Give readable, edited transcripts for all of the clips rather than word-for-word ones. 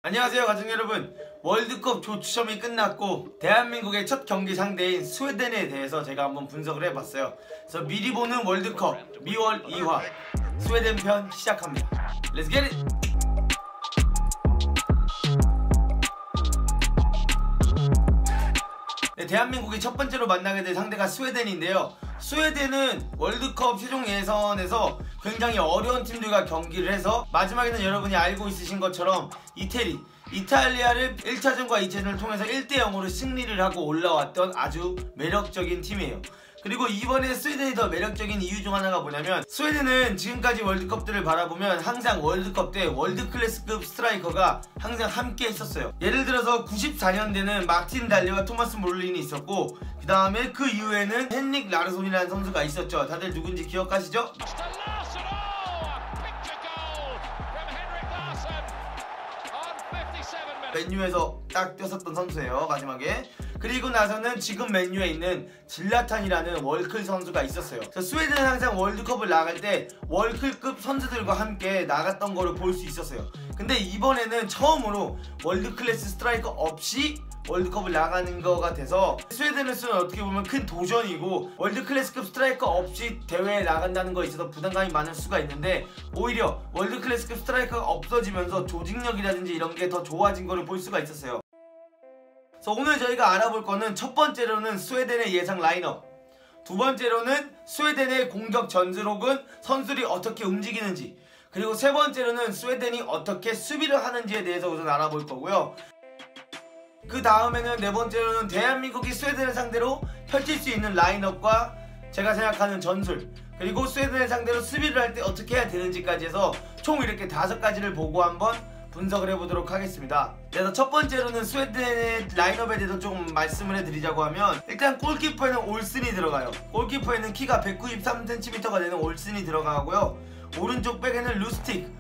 안녕하세요 가족 여러분. 월드컵 조추첨이 끝났고 대한민국의 첫 경기 상대인 스웨덴에 대해서 제가 한번 분석을 해봤어요. 그래서 미리 보는 월드컵 미월 2화 스웨덴 편 시작합니다. Let's get it! 네, 대한민국이 첫 번째로 만나게 될 상대가 스웨덴인데요. 스웨덴은 월드컵 최종 예선에서 굉장히 어려운 팀들과 경기를 해서 마지막에는 여러분이 알고 있으신 것처럼 이탈리아를 1차전과 2차전을 통해서 1대0으로 승리를 하고 올라왔던 아주 매력적인 팀이에요. 그리고 이번에 스웨덴이 더 매력적인 이유 중 하나가 뭐냐면, 스웨덴은 지금까지 월드컵들을 바라보면 항상 월드컵 때 월드클래스급 스트라이커가 항상 함께 했었어요. 예를 들어서 94년대는 마틴 달리와 토마스 몰린이 있었고, 그 다음에 그 이후에는 헨릭 라르손이라는 선수가 있었죠. 다들 누군지 기억하시죠? 맨유에서 딱 뛰었었던 선수예요, 마지막에. 그리고 나서는 지금 맨유에 있는 질라탄이라는 월클 선수가 있었어요. 스웨덴은 항상 월드컵을 나갈 때 월클급 선수들과 함께 나갔던 거를 볼 수 있었어요. 근데 이번에는 처음으로 월드클래스 스트라이커 없이 월드컵을 나가는 거가 돼서 스웨덴으로서는 어떻게 보면 큰 도전이고, 월드클래스급 스트라이커 없이 대회에 나간다는 거에 있어서 부담감이 많을 수가 있는데, 오히려 월드클래스급 스트라이커가 없어지면서 조직력이라든지 이런 게 더 좋아진 거를 볼 수가 있었어요. 그래서 오늘 저희가 알아볼 거는 첫 번째로는 스웨덴의 예상 라인업, 두 번째로는 스웨덴의 공격 전술 혹은 선수들이 어떻게 움직이는지, 그리고 세 번째로는 스웨덴이 어떻게 수비를 하는지에 대해서 우선 알아볼 거고요. 그 다음에는 네 번째로는 대한민국이 스웨덴을 상대로 펼칠 수 있는 라인업과 제가 생각하는 전술, 그리고 스웨덴을 상대로 수비를 할 때 어떻게 해야 되는지까지 해서 총 이렇게 5가지를 보고 한번 분석을 해보도록 하겠습니다. 그래서 첫 번째로는 스웨덴의 라인업에 대해서 조금 말씀을 해드리자고 하면, 일단 골키퍼에는 올슨이 들어가요. 골키퍼에는 키가 193cm가 되는 올슨이 들어가고요. 오른쪽 백에는 루스틱,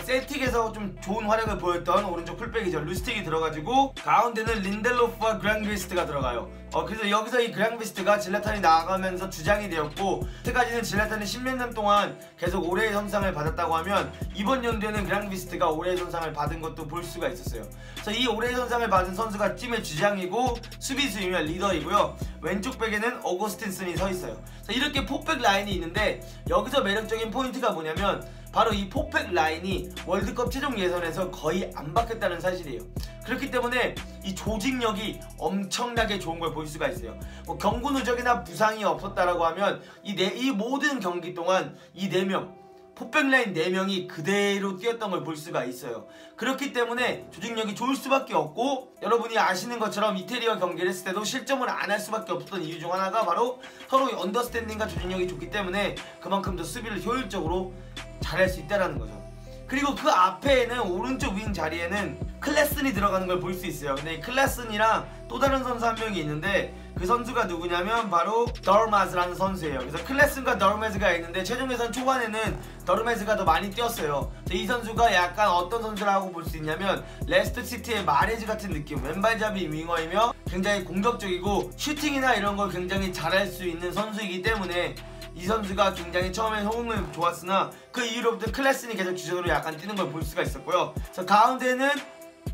셀틱에서 좀 좋은 활약을 보였던 오른쪽 풀백이죠. 루스틱이 들어가지고, 가운데는 린델로프와 그랑비스트가 들어가요. 그래서 여기서 이 그랑비스트가 질라탄이 나가면서 주장이 되었고, 그때까지는 질라탄이 10몇 년 동안 계속 올해의 선상을 받았다고 하면, 이번 연도에는 그랑비스트가 올해의 선상을 받은 것도 볼 수가 있었어요. 그래서 이 올해의 선상을 받은 선수가 팀의 주장이고 수비수이며 리더이고요. 왼쪽 백에는 어거스틴슨이 서 있어요. 그래서 이렇게 포백 라인이 있는데, 여기서 매력적인 포인트가 뭐냐면 바로 이 포백 라인이 월드컵 최종 예선에서 거의 안 바뀌었다는 사실이에요. 그렇기 때문에 이 조직력이 엄청나게 좋은 걸 볼 수가 있어요. 경고 누적이나 부상이 없었다라고 하면 이 모든 경기 동안 이 4명, 포백 라인 4명이 그대로 뛰었던 걸 볼 수가 있어요. 그렇기 때문에 조직력이 좋을 수밖에 없고, 여러분이 아시는 것처럼 이태리와 경기를 했을 때도 실점을 안 할 수밖에 없었던 이유 중 하나가 바로 서로의 언더스탠딩과 조직력이 좋기 때문에 그만큼 더 수비를 효율적으로 잘할 수 있다는 거죠. 그리고 그 앞에는 오른쪽 윙 자리에는 클레슨이 들어가는 걸 볼 수 있어요. 근데 이 클레슨이랑 또 다른 선수 한 명이 있는데, 그 선수가 누구냐면 바로 더르마즈라는 선수예요. 그래서 클레슨과 더르마즈가 있는데, 최종 예선 초반에는 더르마즈가 더 많이 뛰었어요. 이 선수가 약간 어떤 선수라고 볼 수 있냐면 레스터 시티의 마레즈 같은 느낌, 왼발잡이 윙어이며 굉장히 공격적이고 슈팅이나 이런 걸 굉장히 잘할 수 있는 선수이기 때문에 이 선수가 굉장히 처음에 호응은 좋았으나 그 이후로부터 클래슨이 계속 주전으로 약간 뛰는 걸 볼 수가 있었고요. 그래서 가운데는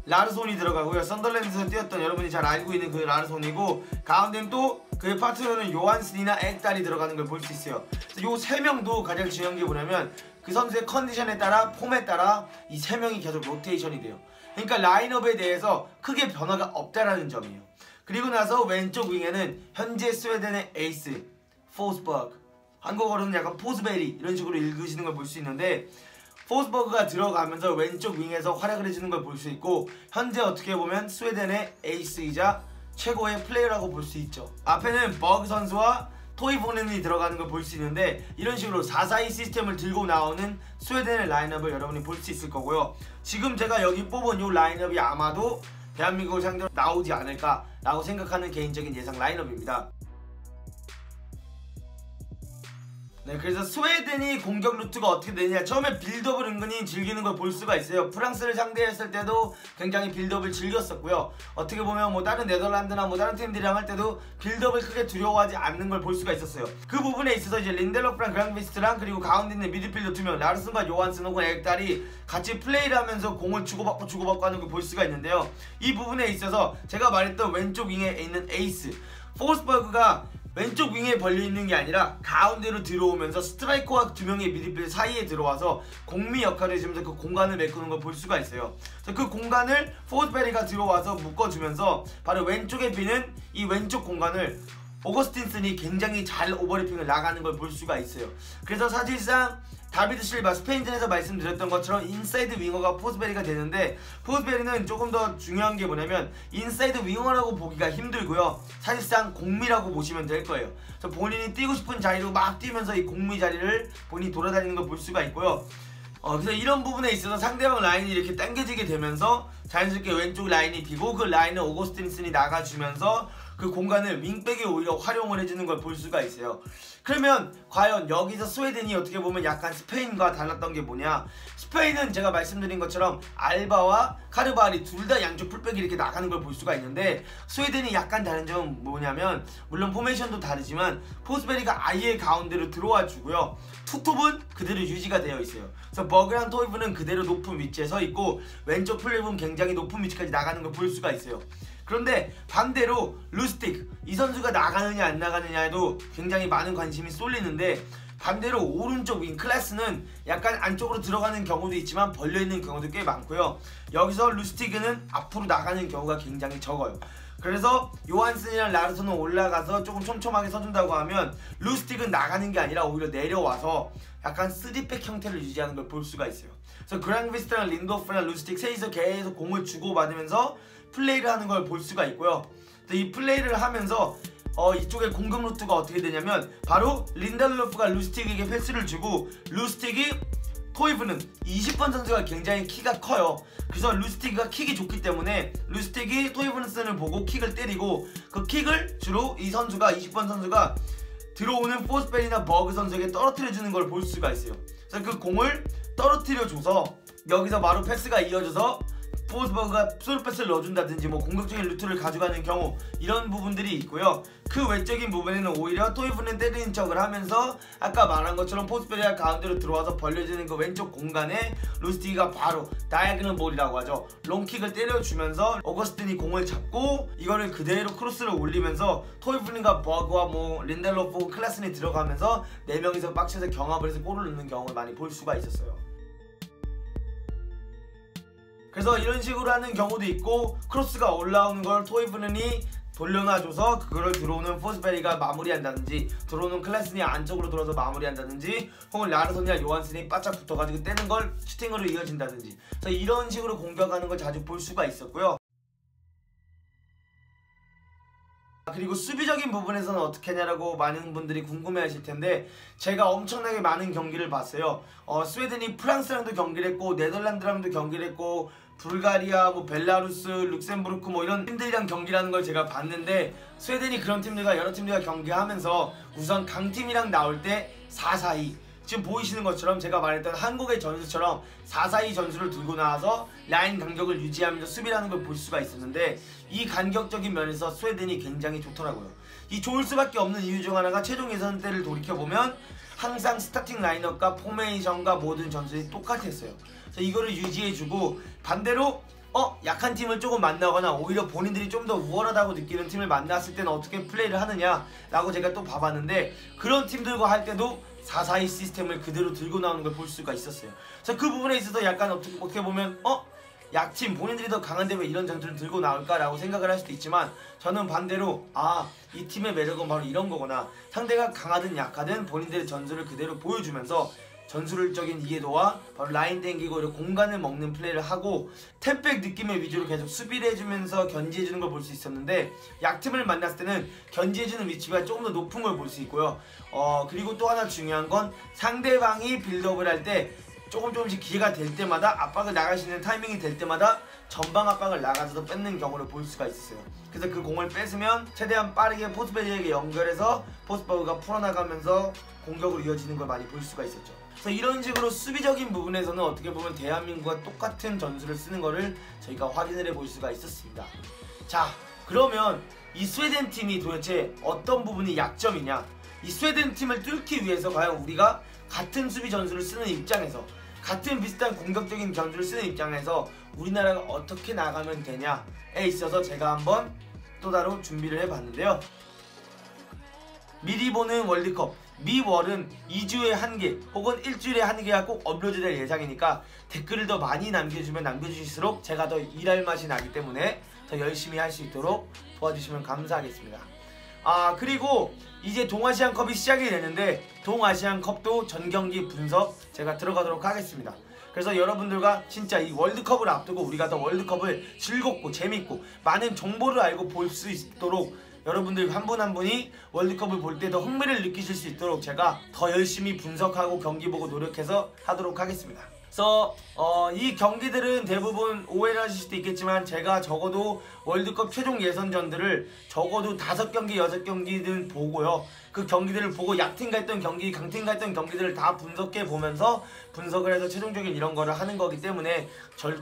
라르손이 들어가고요. 썬더랜드에서 뛰었던 여러분이 잘 알고 있는 그 라르손이고, 가운데는 또 그의 파트너는 요한슨이나 엑달이 들어가는 걸 볼 수 있어요. 그래서 요 3명도 가장 중요한 게 뭐냐면 그 선수의 컨디션에 따라, 폼에 따라 이 3명이 계속 로테이션이 돼요. 그러니까 라인업에 대해서 크게 변화가 없다라는 점이에요. 그리고 나서 왼쪽 윙에는 현재 스웨덴의 에이스 포스버그, 한국어로는 약간 포스베리 이런 식으로 읽으시는 걸 볼 수 있는데, 포스버그가 들어가면서 왼쪽 윙에서 활약을 해주는 걸 볼 수 있고, 현재 어떻게 보면 스웨덴의 에이스이자 최고의 플레이어라고 볼 수 있죠. 앞에는 버그 선수와 토이보넨이 들어가는 걸 볼 수 있는데, 이런 식으로 4-4-2 시스템을 들고 나오는 스웨덴의 라인업을 여러분이 볼 수 있을 거고요. 지금 제가 여기 뽑은 이 라인업이 아마도 대한민국을 상대로 나오지 않을까라고 생각하는 개인적인 예상 라인업입니다. 네, 그래서 스웨덴이 공격 루트가 어떻게 되냐. 처음에 빌드업을 은근히 즐기는 걸 볼 수가 있어요. 프랑스를 상대했을 때도 굉장히 빌드업을 즐겼었고요. 어떻게 보면 뭐 다른 네덜란드나 뭐 다른 팀들이랑 할 때도 빌드업을 크게 두려워하지 않는 걸 볼 수가 있었어요. 그 부분에 있어서 이제 린델로프랑 그랑비스트랑 그리고 가운데 있는 미드필더 2명 라르슨과 요한슨 혹은 에릭달이 같이 플레이를 하면서 공을 주고받고 하는 걸 볼 수가 있는데요. 이 부분에 있어서 제가 말했던 왼쪽 윙에 있는 에이스 포스버그가 왼쪽 윙에 벌려있는 게 아니라 가운데로 들어오면서 스트라이커와 2명의 미드필더 사이에 들어와서 공미 역할을 해주면서 그 공간을 메꾸는 걸 볼 수가 있어요. 그래서 그 공간을 포스베리가 들어와서 묶어주면서 바로 왼쪽에 비는 이 왼쪽 공간을 오거스틴슨이 굉장히 잘 오버래핑을 나가는 걸 볼 수가 있어요. 그래서 사실상 다비드 실바 스페인전에서 말씀드렸던 것처럼 인사이드 윙어가 포스베리가 되는데, 포스베리는 조금 더 중요한 게 뭐냐면 인사이드 윙어라고 보기가 힘들고요. 사실상 공미라고 보시면 될 거예요. 그래서 본인이 뛰고 싶은 자리로 막 뛰면서 이 공미 자리를 본인이 돌아다니는 걸 볼 수가 있고요. 그래서 이런 부분에 있어서 상대방 라인이 이렇게 당겨지게 되면서 자연스럽게 왼쪽 라인이 비고 그 라인을 오거스틴슨이 나가주면서 그 공간을 윙백이 오히려 활용을 해주는 걸 볼 수가 있어요. 그러면 과연 여기서 스웨덴이 어떻게 보면 약간 스페인과 달랐던 게 뭐냐, 스페인은 제가 말씀드린 것처럼 알바와 카르바알이 둘 다 양쪽 풀백이 이렇게 나가는 걸 볼 수가 있는데, 스웨덴이 약간 다른 점은 뭐냐면 물론 포메이션도 다르지만 포스베리가 아예 가운데로 들어와 주고요. 투톱은 그대로 유지가 되어 있어요. 그래서 버그랑 토이브는 그대로 높은 위치에 서 있고 왼쪽 플립은 굉장히 높은 위치까지 나가는 걸 볼 수가 있어요. 그런데 반대로 루스틱, 이 선수가 나가느냐 안 나가느냐에도 굉장히 많은 관심이 쏠리는데, 반대로 오른쪽 윙 클래스는 약간 안쪽으로 들어가는 경우도 있지만 벌려있는 경우도 꽤 많고요. 여기서 루스틱은 앞으로 나가는 경우가 굉장히 적어요. 그래서 요한슨이랑 라르손은 올라가서 조금 촘촘하게 서준다고 하면 루스틱은 나가는 게 아니라 오히려 내려와서 약간 3백 형태를 유지하는 걸 볼 수가 있어요. 그래서 그랑비스트랑 린도프랑 루스틱 셋이서 계속 공을 주고받으면서 플레이를 하는 걸 볼 수가 있고요. 이 플레이를 하면서 이쪽에 공격 루트가 어떻게 되냐면 바로 린델로프가 루스틱에게 패스를 주고, 루스틱이 토이브는 20번 선수가 굉장히 키가 커요. 그래서 루스틱이 킥이 좋기 때문에 루스틱이 토이브는슨을 보고 킥을 때리고, 그 킥을 주로 이 선수가 20번 선수가 들어오는 포스벨이나 버그 선수에게 떨어뜨려주는 걸 볼 수가 있어요. 그래서 그 공을 떨어뜨려줘서 여기서 바로 패스가 이어져서 포스버그가 솔 패스를 넣어준다든지 뭐 공격적인 루트를 가져가는 경우, 이런 부분들이 있고요. 그 외적인 부분에는 오히려 토이브는 때리는 척을 하면서 아까 말한 것처럼 포스베리가 가운데로 들어와서 벌려지는 그 왼쪽 공간에 루스티가 바로 다이아그널 볼이라고 하죠. 롱킥을 때려주면서 오거스틴이 공을 잡고 이거를 그대로 크로스를 올리면서 토이브는과 버그와 뭐 린델로프, 클라슨이 들어가면서 4명이서 박스에서 경합을 해서 골을 넣는 경우를 많이 볼 수가 있었어요. 그래서 이런 식으로 하는 경우도 있고, 크로스가 올라오는 걸 토이브는이 돌려놔줘서 그거를 들어오는 포스베리가 마무리한다든지, 들어오는 클래슨이 안쪽으로 들어서 마무리한다든지, 혹은 라르손이나 요한슨이 바짝 붙어가지고 떼는 걸 슈팅으로 이어진다든지, 그래서 이런 식으로 공격하는 걸 자주 볼 수가 있었고요. 그리고 수비적인 부분에서는 어떻게 하냐라고 많은 분들이 궁금해 하실 텐데, 제가 엄청나게 많은 경기를 봤어요. 스웨덴이 프랑스랑도 경기를 했고 네덜란드랑도 경기를 했고 불가리아, 뭐 벨라루스, 룩셈부르크 뭐 이런 팀들이랑 경기라는 걸 제가 봤는데, 스웨덴이 그런 팀들과 여러 팀들과 경기하면서 우선 강팀이랑 나올 때 4-4-2, 지금 보이시는 것처럼 제가 말했던 한국의 전술처럼 4-4-2 전술을 들고 나와서 라인 간격을 유지하면서 수비를 하는 걸 볼 수가 있었는데, 이 간격적인 면에서 스웨덴이 굉장히 좋더라고요. 이 좋을 수밖에 없는 이유 중 하나가 최종 예선 때를 돌이켜보면 항상 스타팅 라인업과 포메이션과 모든 전술이 똑같았어요. 그래서 이거를 유지해주고, 반대로 약한 팀을 조금 만나거나 오히려 본인들이 좀 더 우월하다고 느끼는 팀을 만났을 때는 어떻게 플레이를 하느냐 라고 제가 또 봐봤는데, 그런 팀들과 할 때도 4-4-2 시스템을 그대로 들고 나오는 걸 볼 수가 있었어요. 그래서 그 부분에 있어서 약간 어떻게 보면 약팀, 본인들이 더 강한데 왜 이런 전술을 들고 나올까 라고 생각을 할 수도 있지만, 저는 반대로 이 팀의 매력은 바로 이런 거구나, 상대가 강하든 약하든 본인들의 전술을 그대로 보여주면서 전술적인 이해도와 바로 라인 땡기고 이런 공간을 먹는 플레이를 하고 템백 느낌의 위주로 계속 수비를 해주면서 견제해주는 걸 볼 수 있었는데, 약팀을 만났을 때는 견제해주는 위치가 조금 더 높은 걸 볼 수 있고요. 그리고 또 하나 중요한 건 상대방이 빌드업을 할 때 조금씩 기회가 될 때마다, 압박을 나갈 수 있는 타이밍이 될 때마다 전방 압박을 나가서 뺏는 경우를 볼 수가 있었어요. 그래서 그 공을 뺏으면 최대한 빠르게 포스베이에게 연결해서 포스버그가 풀어나가면서 공격으로 이어지는 걸 많이 볼 수가 있었죠. 그래서 이런 식으로 수비적인 부분에서는 어떻게 보면 대한민국과 똑같은 전술을 쓰는 거를 저희가 확인을 해볼 수가 있었습니다. 자, 그러면 이 스웨덴 팀이 도대체 어떤 부분이 약점이냐, 이 스웨덴 팀을 뚫기 위해서 과연 우리가 같은 수비 전술을 쓰는 입장에서, 같은 비슷한 공격적인 전술을 쓰는 입장에서 우리나라가 어떻게 나가면 되냐에 있어서 제가 한번 또 따로 준비를 해봤는데요. 미리 보는 월드컵 미월은 2주에 1개 혹은 일주일에 1개가 꼭 업로드 될 예정이니까 댓글을 더 많이 남겨주면 남겨주실수록 제가 더 일할 맛이 나기 때문에 더 열심히 할 수 있도록 도와주시면 감사하겠습니다. 그리고 이제 동아시안컵이 시작이 되는데 동아시안컵도 전경기 분석 제가 들어가도록 하겠습니다. 그래서 여러분들과 진짜 이 월드컵을 앞두고 우리가 더 월드컵을 즐겁고 재밌고 많은 정보를 알고 볼 수 있도록 여러분들 한 분 한 분이 월드컵을 볼 때 더 흥미를 느끼실 수 있도록 제가 더 열심히 분석하고 경기 보고 노력해서 하도록 하겠습니다. 그래서 이 경기들은 대부분 오해를 하실 수도 있겠지만 제가 적어도 월드컵 최종 예선전들을 적어도 5경기, 6경기는 보고요. 그 경기들을 보고 약팀과 했던 경기, 강팀과 했던 경기들을 다 분석해 보면서 분석을 해서 최종적인 이런 거를 하는 거기 때문에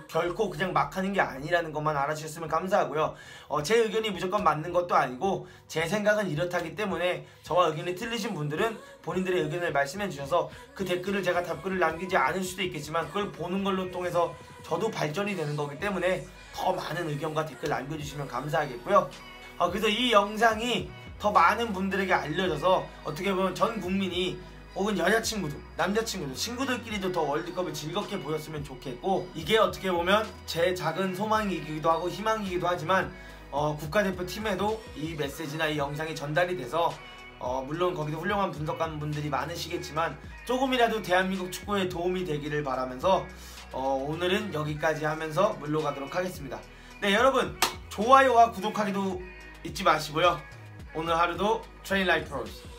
결코 그냥 막 하는 게 아니라는 것만 알아주셨으면 감사하고요. 제 의견이 무조건 맞는 것도 아니고 제 생각은 이렇다기 때문에 저와 의견이 틀리신 분들은 본인들의 의견을 말씀해 주셔서 그 댓글을 제가 답글을 남기지 않을 수도 있겠지만 그걸 보는 걸로 통해서 저도 발전이 되는 거기 때문에 더 많은 의견과 댓글 남겨주시면 감사하겠고요. 그래서 이 영상이 더 많은 분들에게 알려져서 어떻게 보면 전 국민이 혹은 여자친구들, 남자친구들, 친구들끼리도 더 월드컵을 즐겁게 보셨으면 좋겠고, 이게 어떻게 보면 제 작은 소망이기도 하고 희망이기도 하지만 국가대표팀에도 이 메시지나 이 영상이 전달이 돼서 물론 거기도 훌륭한 분석관 분들이 많으시겠지만 조금이라도 대한민국 축구에 도움이 되기를 바라면서 오늘은 여기까지 하면서 물러가도록 하겠습니다. 네, 여러분 좋아요와 구독하기도 잊지 마시고요. 오늘 하루도 트레인 라이프 프로스